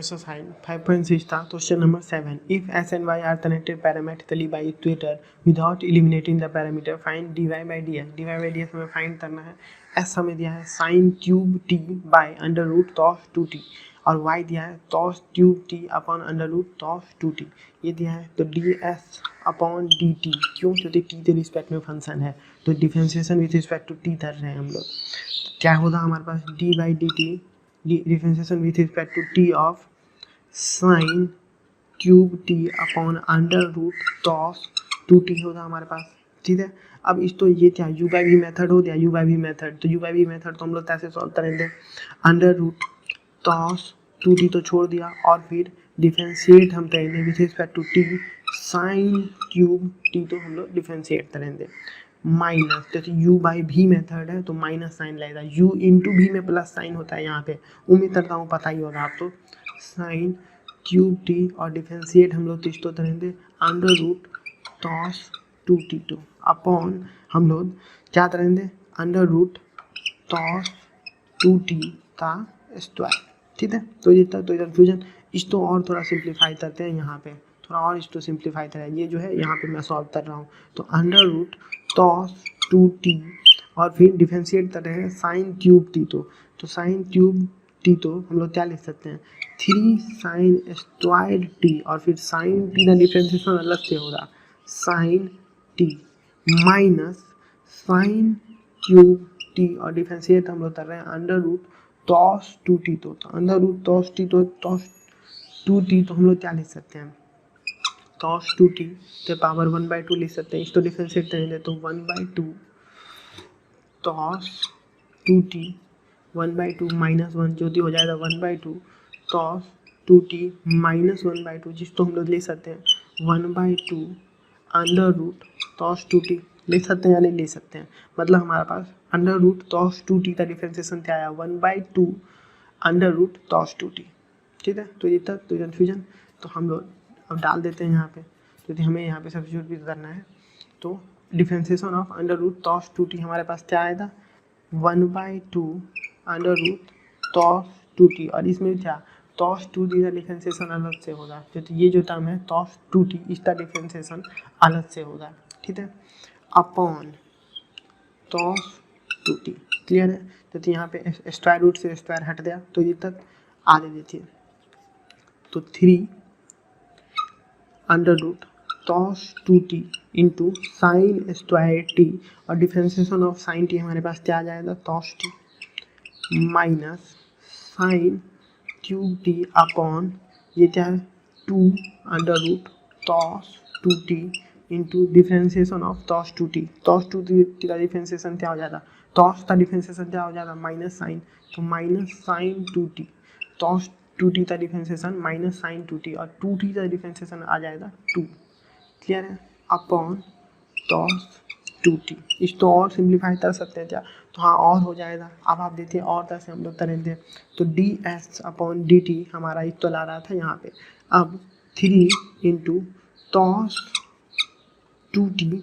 Exercise 5.6 था question number 7. If s and y are connected parametrically by equator without eliminating the parameter, find dy by dx. dy by dx हमें find करना है. s हमें दिया है sin cube t by under root cos 2t और y दिया है cos cube t upon under root cos 2t ये दिया है. तो ds अपॉन dt क्यों, क्योंकि t के रिस्पेक्ट में फंक्शन है तो differentiation with respect to t कर रहे हैं हम लोग. क्या होगा हमारे पास d by dt differentiation with respect to t of sine cube t upon under root cos 2t होगा हमारे पास. ठीक है. अब इस तो ये क्या u बाई वी मेथड हो गया, u बाई वी मेथड. तो u बाई वी मेथड तो हम लोग कैसे सॉल्व करेंगे, अंडर रूट cos 2t तो छोड़ दिया और फिर डिफरेंशिएट हम करेंगे with respect to t sine cube t तो हम लोग डिफरेंशिएट करेंगे माइनस, जैसे u बाई भी मेथड है तो माइनस साइन लगेगा, u इंटू भी में प्लस साइन होता है यहाँ पे, उम्मीद करता हूँ पता ही होगा आपको. साइन क्यूब टी और डिफरेंशिएट हम लोग तो करेंगे under root cos 2t2 upon हम लोग क्या करेंगे अंडर रूट cos 2t का स्क्वायर. ठीक है. तो ये तो कन्फ्यूजन इसको और थोड़ा सिंप्लीफाई करते हैं यहाँ पे, थोड़ा और इसको सिंप्लीफाई करें. ये जो है यहाँ पे मैं सॉल्व कर रहा हूँ तो अंडर रूट cos 2t और फिर डिफरेंशिएट कर रहे हैं साइन क्यूब टी तो साइन क्यूब टी तो हम लोग क्या लिख सकते हैं 3 साइन स्क्वायर टी और फिर साइन टी का डिफरेंशिएशन अलग से होगा sine T minus sine cube T और डिफरेंशिएट हम लोग कर रहे हैं अंडर रूट cos 2t तो अंडर रूट cos t तो cos 2t तो हम लोग क्या लिख सकते हैं cos 2t के पावर 1/2 लिख सकते हैं. इसको डिफरेंशिएट करेंगे तो 1/2 cos 2t 1/2 माइनस 1 जो भी हो जाएगा 1/2 cos 2t माइनस 1/2 जिसको हम लोग ले सकते हैं 1/2 अंडर रूट cos 2t ले सकते हैं या नहीं ले सकते हैं. मतलब हमारे पास अंडर रूट cos 2t का डिफरेंशिएशन क्या आया 1/2 अंडर रूट cos 2t. ठीक है. तो ये तक तो कन्फ्यूजन तो हम लोग अब डाल देते हैं यहाँ पे, क्योंकि हमें यहाँ पे सब्स्टिट्यूट भी करना है. तो differentiation of under root cos 2t हमारे पास क्या आएगा 1/2 अंडर रूट cos 2t और इसमें क्या cos 2t का डिफरेंशिएशन अलग से होगा, क्योंकि ये जो टर्म है cos 2t इसका डिफरेंशिएशन अलग से होगा. ठीक है. अपॉन cos 2t क्लियर है. तो यहाँ पे स्क्वायर रूट से स्क्वायर हट गया तो ये तक आगे देखिए तो 3 under root cos 2t into sine square T और डिफरेंशिएशन ऑफ साइन टी हमारे पास क्या आ जाएगा cos t minus sine cube T upon ये क्या है 2 under root cos 2t into differentiation of cos 2t. cos 2t का डिफरेंशिएशन क्या हो जाएगा cos का डिफरेंशिएशन क्या हो जाएगा माइनस साइन तो minus sine 2t cos 2t का डिफरेंशिएशन माइनस साइन 2t और 2t का डिफरेंशिएशन आ जाएगा 2. क्लियर है. अपॉन cos 2t इसको और सिंप्लीफाई कर सकते हैं क्या तो हाँ और हो जाएगा. अब आप देखिए और तरह से हम लोग करेंगे तो ds अपॉन dt हमारा एक तो ला रहा था यहाँ पे. अब 3 इंटू cos 2t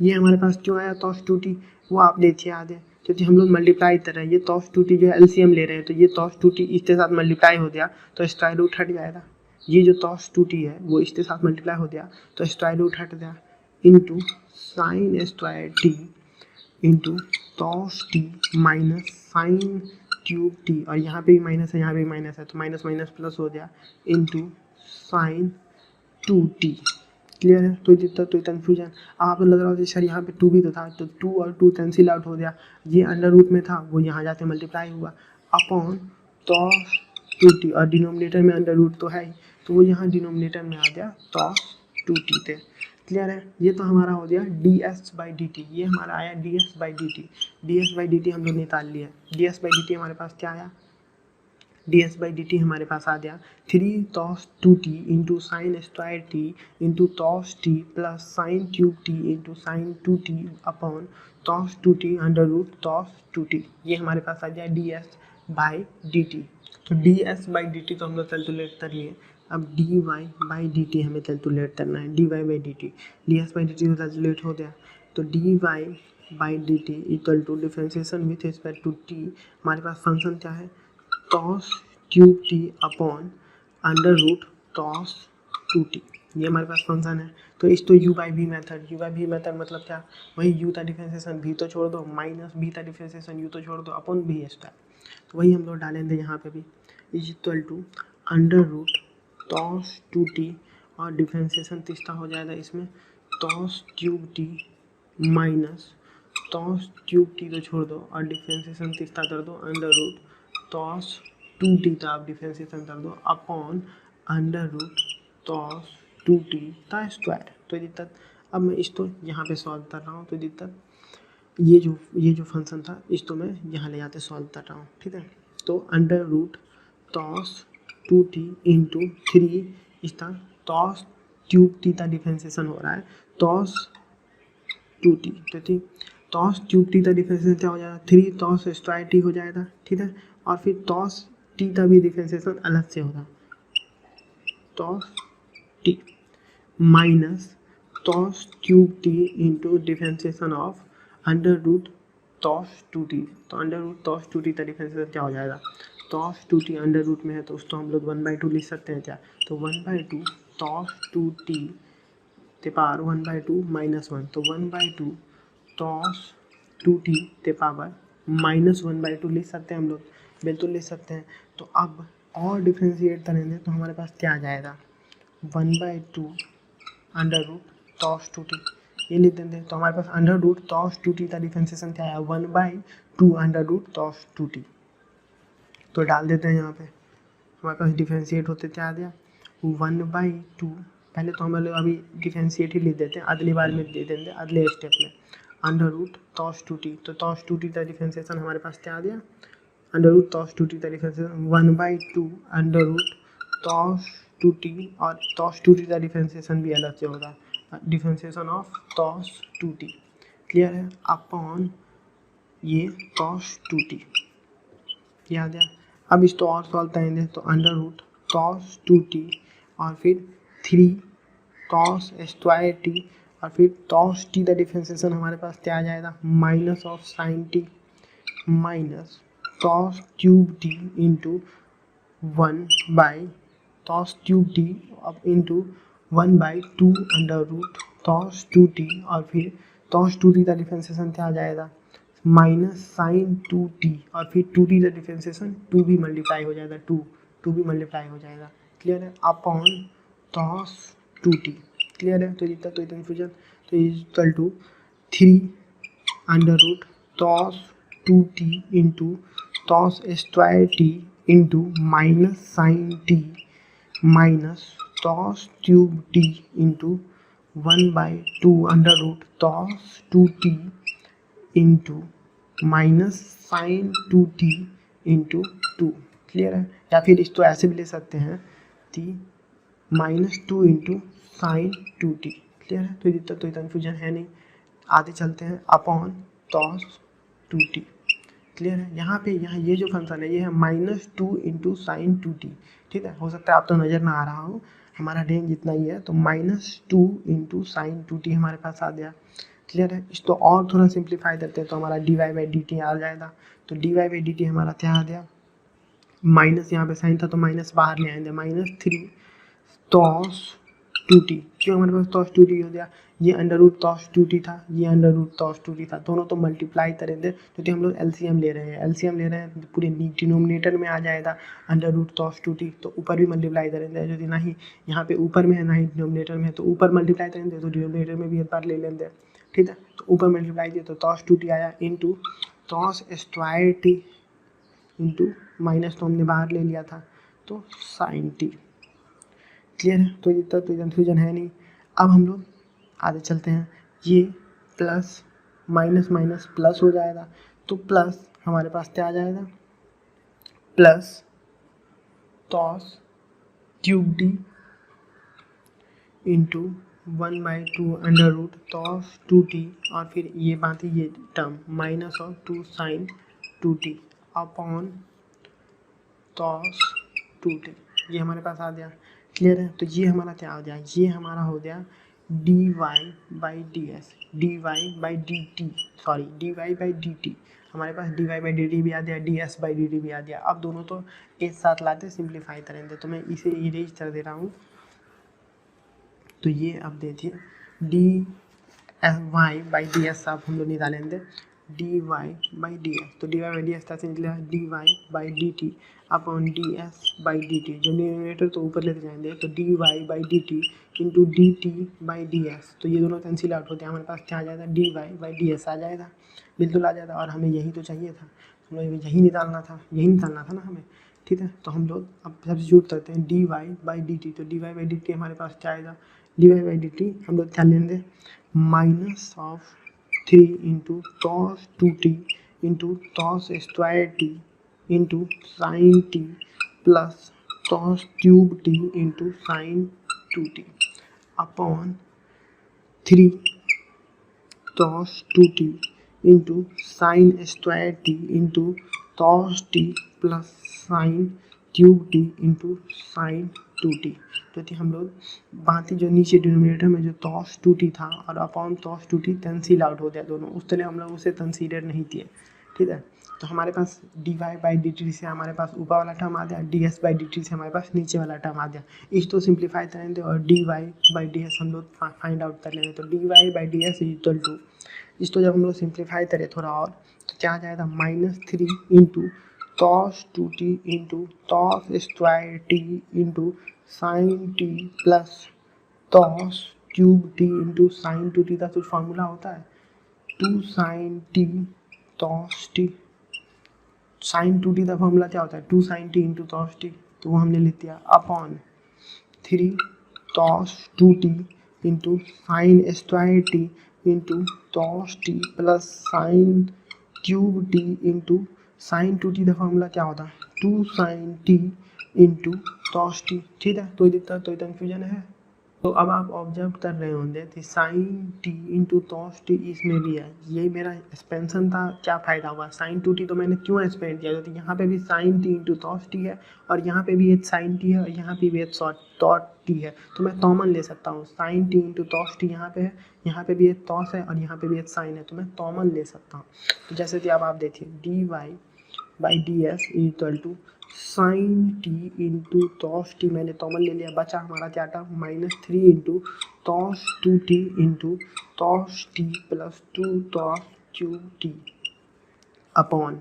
ये हमारे पास क्यों आया cos 2t वो आप देखिए आगे, क्योंकि हम लोग मल्टीप्लाई कर रहे हैं. ये cos 2t जो है एलसीएम ले रहे हैं तो ये cos 2t इसके साथ मल्टीप्लाई हो गया तो स्क्वायर रूट हट जाएगा. ये जो cos 2t है वो इसके साथ मल्टीप्लाई हो गया तो स्क्वायर रूट हट गया into sine square T into cos t minus sine cube T और यहाँ पे भी माइनस है यहाँ पे भी माइनस है तो माइनस माइनस प्लस हो गया इंटू साइन 2t. क्लियर है. तो जितना तो कन्फ्यूजन आप लग रहा हो सर यहाँ पे 2 भी तो था तो 2 और 2 कैंसिल आउट हो गया. ये अंडर रूट में था वो यहाँ जाते मल्टीप्लाई हुआ अपॉन cos 2t और डिनोमिनेटर में अंडर रूट तो है ही तो वो यहाँ डिनोमिनेटर में आ गया cos 2t थे. क्लियर है. ये तो हमारा हो गया ds बाई डी टी. ये हमारा आया ds by D T. ds by D t हम लोग निकाल लिया. ds बाई डी टी हमारे पास क्या आया ds बाई डी टी हमारे पास आ गया 3 cos 2t into sine square T into cos t plus sine cube T into sine 2t upon cos 2t under root cos 2t. ये हमारे पास आ गया ds बाई डी टी. तो ds बाई डी टी तो हम लोग calculate कर लिए. अब dy बाई डी टी हमें कैलकुलेट करना है. dy by D T ds by D T calculate हो गया तो dy by D T equal to differentiation with respect to t हमारे पास फंक्शन क्या है cos cube T upon under root cos 2t, ये हमारे पास फंक्शन है। तो इस तो u बाई वी मेथड, मतलब क्या, वही u था डिफरेंशिएशन v तो छोड़ दो, माइनस v था डिफरेंशिएशन u तो छोड़ दो, अपॉन v स्क्वायर, तो वही हम लोग डालेंगे यहाँ पे भी, is equal to under root cos 2t, और डिफरेंशिएशन तीसरा हो जाएगा इसमें cos cube t minus cos cube t तो छोड़ दो, और डिफरेंशिएशन तीसरा कर दो अंडर रूट टॉस 2t था, आप डिफरेंशिएशन कर दो upon under root cos 2t का स्क्वायर। तो दिक्कत, अब मैं इसको यहाँ पे सॉल्व कर रहा हूँ, तो दिक्कत ये जो फंक्शन था इसको मैं यहाँ ले जाते सॉल्व कर रहा हूँ, ठीक है। तो under root cos 2t into 3 इसका टॉस क्यूब t का डिफरेंशिएशन हो रहा है टॉस 2t, तो ठीक, टॉस क्यूब t का डिफरेंशिएशन क्या हो जाएगा, 3 टॉस स्क्वायर t हो जाएगा, ठीक है। और फिर टॉस t का भी डिफरेंशिएशन अलग से होगा, cos t minus cos cube t into differentiation of under root cos 2t, तो अंडर रूट टॉस 2t का डिफरेंशिएशन क्या हो जाएगा, टॉस 2t अंडर रूट में है तो उसको हम लोग 1/2 लिख सकते हैं क्या, तो 1/2 टॉस 2t ते पावर 1/2 माइनस 1, तो 1/2 टॉस 2t ते पावर माइनस 1/2 लिख सकते हैं हम लोग, बिल्कुल लिख सकते हैं। तो अब और डिफ्रेंशिएट करेंगे तो हमारे पास क्या आ जाएगा, 1/2 अंडर रूट टॉस 2t, ये लिख देंगे, तो हमारे पास अंडर रूट टॉस 2t का डिफरेंशिएशन क्या है, 1/2 अंडर रूट टॉस 2t, तो डाल देते हैं यहाँ पे, हमारे पास डिफरेंशिएट होते क्या आ गया 1/2, पहले तो हम लोग अभी डिफरेंशिएट ही लिख देते हैं, अगली बार में दे देंगे अगले स्टेप में, अंडर रूट टॉस 2t, तो टॉस 2t का डिफरेंशिएशन हमारे पास क्या आ गया, अंडर रूट टॉस 2t का differentiation 1/2 under root cos 2t, और टॉस 2t का डिफरेंशिएशन भी अलग से होगा, differentiation of toss 2t, clear है, अपॉन ये टॉस 2t, याद है। अब इसको और सॉल्व करेंगे तो अंडर रूट टॉस 2t और फिर 3 टॉस स्क्वायर टी, और फिर टॉस टी का डिफरेंशिएशन हमारे पास क्या आ जाएगा, minus of sine T minus cos cube T into 1/, cos cube t अब into 1/2 under root cos 2t, और फिर टॉस 2t का डिफरेंशिएशन क्या आ जाएगा, माइनस साइन 2t, और फिर 2t का डिफरेंशिएशन 2 भी मल्टीप्लाई हो जाएगा, 2 भी मल्टीप्लाई हो जाएगा, क्लियर है, अपॉन टॉस 2t, क्लियर है। तो जितना तो कन्फ्यूजन, तो equal to 3 under root cos 2t into cos square T into minus sine T minus cos cube T into 1/2 under root cos 2t into minus sine 2t into 2, clear है। या फिर इसको ऐसे भी ले सकते हैं कि -2 इंटू साइन 2t, क्लियर है। तो इतना तो कन्फ्यूजन है नहीं, आगे चलते हैं, अपॉन टॉस 2t, क्लियर है। यहाँ पे ये जो फंक्शन है ये है -2 इंटू साइन 2t, ठीक है। हो सकता है आप तो नज़र ना आ रहा हो, हमारा रेंज इतना ही है, तो -2 इंटू साइन 2t हमारे पास आ गया, क्लियर है। इसको और थोड़ा सिंप्लीफाई करते हैं तो हमारा dy/dt आ जाएगा, तो dy/dt हमारा क्या आ गया, माइनस यहाँ पे साइन था तो माइनस बाहर ले आएंगे, -3 टॉस 2t, क्यों हमारे पास टॉस 2t हो गया, ये अंडर रूट टॉस 2t था, ये अंडर रूट टॉस 2t था, दोनों तो मल्टीप्लाई करेंगे क्योंकि हम लोग एलसीएम ले रहे हैं, पूरे डिनोमिनेटर में आ जाएगा अंडर रूट टॉस 2t, तो ऊपर भी मल्टीप्लाई करेंगे, यदि ना ही यहाँ पे ऊपर में है ना ही डिनोमिनेटर में है, तो ऊपर मल्टीप्लाई करेंगे तो डिनोमिनेटर में भी एक बार ले लेंगे, ठीक है। तो ऊपर मल्टीप्लाई किया तो टॉस 2t आया into cos square T into minus तो हमने बाहर ले लिया था तो साइन टी, क्लियर है। तो इतना तो कन्फ्यूजन है नहीं। अब हम लोग आगे चलते हैं, ये प्लस माइनस माइनस प्लस हो जाएगा, तो प्लस हमारे पास क्या आ जाएगा, plus cos cube D into 1/2 under root cos 2t, और फिर ये बात है ये term minus of 2 sine 2t upon cos 2t, ये हमारे पास आ गया, क्लियर है। तो ये हमारा क्या हो गया, ये हमारा हो गया dy/ds, dy/dt, सॉरी dy/dt, हमारे पास dy बाई डी टी भी आ गया, ds बाई डी टी भी आ गया। अब दोनों तो एक साथ लाते सिंप्लीफाई करेंगे, तो मैं इसे इरेज कर दे रहा हूँ। तो ये अब देखिए d Y by D s आप हम लोग निकालेंगे, d Y by D s. तो D Y by D s कैसे निकला, d Y by D t upon d s by D t. जो डिनोमिनेटर तो ऊपर लेते जाएंगे, तो D Y by D t into d t by D s. तो ये दोनों कैंसिल आउट होते हैं, हमारे पास क्या आ जाएगा, d Y by D s आ जाएगा, बिल्कुल आ जाएगा। और हमें यही तो चाहिए था, हम लोग यही निकालना था ना हमें, ठीक है। तो हम लोग अब सब्स्टिट्यूट करते हैं d Y by D T. तो D Y by D t हमारे पास क्या आएगा, d Y by D t हम लोग क्या लेंगे, minus of 3 into cos 2t into cos square T into sine t plus cos cube T into sine 2t upon 3 cos 2t into sine square T into cos t plus sine cube T into sine 2t। तो थी हम लोग बाकी जो नीचे denominator में जो toss 2t था और upon cos 2t cancel out हो गया दोनों, उस तरह हम लोग उसे कंसीडर नहीं किए, ठीक है। तो हमारे पास d Y by D t से हमारे पास ऊपर वाला टर्म आ गया, d s by D t से हमारे पास नीचे वाला टर्म आ गया। इस तो सिंप्लीफाई करेंगे और D Y by D S हम लोग फाइंड आउट कर लेंगे। तो D Y by D S equal to, इस तो जब हम लोग सिंप्लीफाई करें थोड़ा और, तो क्या आ जाएगा, -3 into cos 2t into cos square T into sine t plus cos cube T into sine 2t का कुछ फार्मूला होता है, 2 sine t cos t. Sine 2t का फार्मूला क्या होता है, 2 sine t into cos t, तो वो हमने लिख दिया upon 3 cos 2t into sine square T into cos t plus sine cube T into sine 2t का फार्मूला क्या होता है, 2 sine t into cos t, ठीक है। तो दिक्कत तो कन्फ्यूजन है। तो अब आप ऑब्जर्व कर रहे होंगे कि sine t into cos t इसमें भी है, यही मेरा एक्सपेंशन था, क्या फ़ायदा हुआ, साइन 2t तो मैंने क्यों एक्सपेंड किया, तो यहाँ पे भी sine t into cos t है और यहाँ पे भी एक साइन टी है और यहाँ पे भी एक टॉट टी है, तो मैं कॉमन ले सकता हूँ, sine t into cos t यहाँ पे है, यहाँ पे भी एक टॉस है और यहाँ पे भी एक साइन है, तो मैं कॉमन ले सकता हूँ। तो जैसे कि अब आप देखिए d Y by D S equal to sine t into cos t, मैंने कॉमन ले लिया, बचा हमारा क्या था, -3 into cos 2t into cos t plus 2 cos cube T upon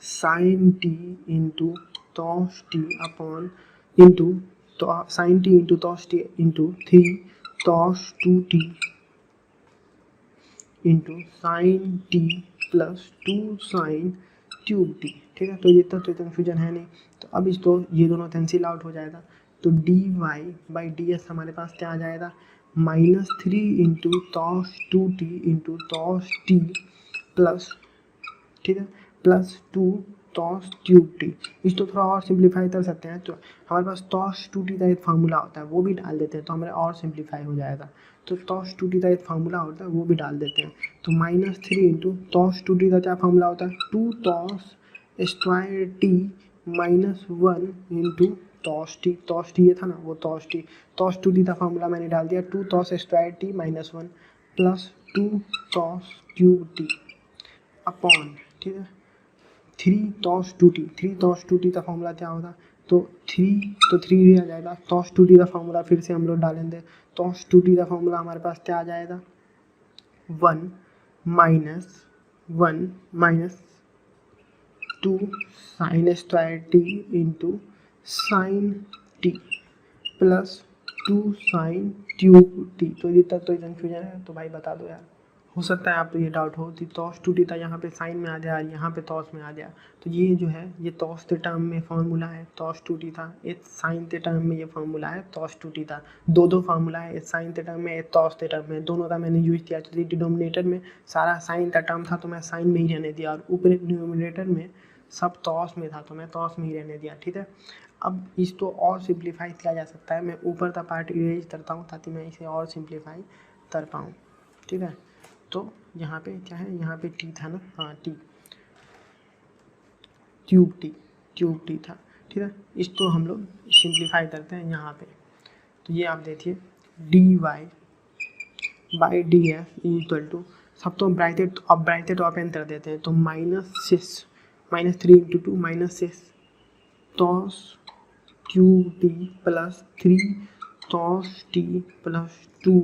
sine t into cos t upon into sine t into cos t into 3 cos 2t into sine t plus 2 sine cube t, ठीक है। तो ये तो confusion है नहीं। तो अब इस तो ये दोनों कैंसिल आउट हो जाएगा, तो D Y by D s हमारे पास क्या आ जाएगा, -3 into cos 2t into cos t plus, ठीक है, प्लस 2 टॉस क्यूब टी। इस तो थोड़ा और सिंप्लीफाई कर सकते हैं, तो हमारे पास टॉस 2t का एक फार्मूला होता है, वो भी डाल देते हैं तो हमारे और सिंप्लीफाई हो जाएगा। तो टॉस 2t का एक फार्मूला होता है, वो भी डाल देते हैं। तो -3 इंटू टॉस 2t का क्या फार्मूला होता है, 2 toss square T -1 into cos T ये था ना, वो टॉस 2t का फार्मूला मैंने डाल दिया, 2 toss square T -1 plus 2 cos cube T upon, ठीक है, 3 टॉस 2t का फार्मूला क्या होगा, तो 3 भी आ जाएगा, टॉस 2t का फार्मूला फिर से हम लोग डालेंगे, टॉस 2t का फार्मूला हमारे पास क्या आ जाएगा, 1 minus 2 sign square T into sine t plus 2 sine cube T. तो ये तक तो कन्फ्यूजन है, तो भाई बता दो यार, हो सकता है आप तो ये डाउट हो कि टॉस 2t था यहाँ पे साइन में आ गया, यहाँ पे टॉस में आ गया। तो ये जो है ये टॉस के टर्म में फार्मूला है, टॉस 2t था, एक साइन के टर्म में ये फार्मूला है, टॉस 2t था, दो फार्मूला है, एक साइन के टर्म में एक टॉस के टर्म में, दोनों का मैंने यूज किया। क्योंकि डिनोमिनेटर में सारा साइन का टर्म था तो मैं साइन में ही रहने दिया, और ऊपर डिनोमिनेटर में सब टॉस में था तो मैं टॉस में ही रहने दिया, ठीक है। अब इस तो और सिंप्लीफाई किया जा सकता है, मैं ऊपर का पार्ट इरेज करता हूँ ताकि मैं इसे और सिंप्लीफाई कर पाऊँ, ठीक है। तो यहाँ पे क्या है, यहाँ पे टी था ना, हाँ टी, क्यूब टी था, ठीक है। इसको हम लोग सिंप्लीफाई करते हैं यहाँ पे। तो ये आप देखिए d Y by d f equal to सब तो ब्रैकेट ओपन कर देते हैं, तो -3 × 2 -6 cos cube t plus 3 cos t plus 2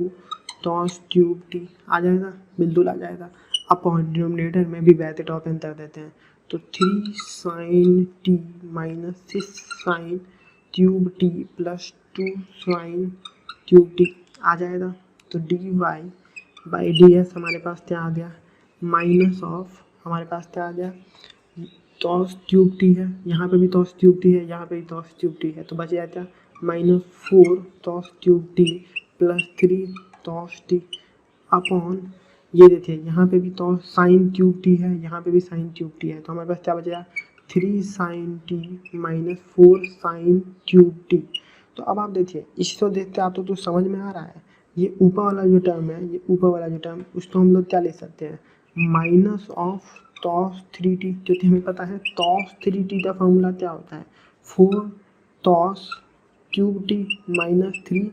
cos cube t आ जाएगा, बिल्कुल आ जाएगा। अपॉन डिनोमिनेटर में भी ब्रैकेट ओपन कर देते हैं, तो 3 sin t minus 6 sin cube t plus 2 sin cube t आ जाएगा। तो dy/ds हमारे पास क्या आ गया, माइनस ऑफ हमारे पास क्या आ गया, cos क्यूब टी है, यहाँ पे भी cos क्यूब टी है, यहाँ पे भी cos क्यूब टी है, तो बच गया क्या, -4 cos cube t plus 3 cos T upon ये देखिए यहाँ पे भी तो साइन क्यूब टी है, यहाँ पे भी साइन क्यूब टी है, तो हमारे पास क्या बचेगा 3 sin T -4 sin cube T. तो अब आप देखिए, इसको देखते आप तो समझ में आ रहा है, ये ऊपर वाला जो टर्म है, ये ऊपर वाला जो टर्म, उसको हम लोग क्या ले सकते हैं, माइनस ऑफ cos 3t, क्योंकि हमें पता है cos 3t का फॉर्मूला क्या होता है, 4 cos cube T -3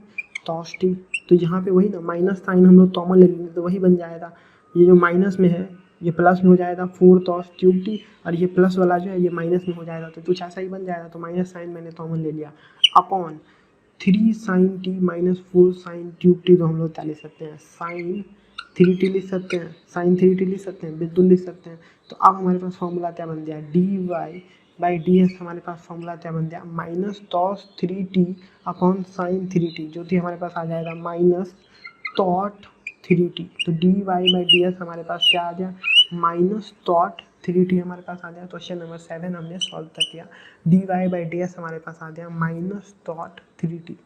cos T. तो यहाँ पे वही ना माइनस साइन हम लोग कॉमन ले लेंगे तो वही बन जाएगा, ये जो माइनस में है ये प्लस में हो जाएगा 4 cos क्यूब टी, और ये प्लस वाला जो है ये माइनस में हो जाएगा, तो कुछ ऐसा ही बन जाएगा, तो माइनस साइन मैंने कॉमन ले लिया upon 3 sin T -4 sin cube T, तो हम लोग क्या ले सकते हैं, sin 3t लिख सकते हैं, sin 3t लिख सकते हैं, बिल्कुल लिख सकते हैं। तो अब हमारे पास फॉर्मूला क्या बन गया, dy/ds हमारे पास फॉर्मूला क्या बन गया, -cos 3t upon sin 3t, जो कि हमारे पास आ जाएगा -cot 3t। तो dy/ds हमारे पास क्या आ गया, -cot 3t हमारे पास आ गया। क्वेश्चन नंबर 7 हमने सॉल्व कर दिया, dy/ds हमारे पास आ गया -cot 3t।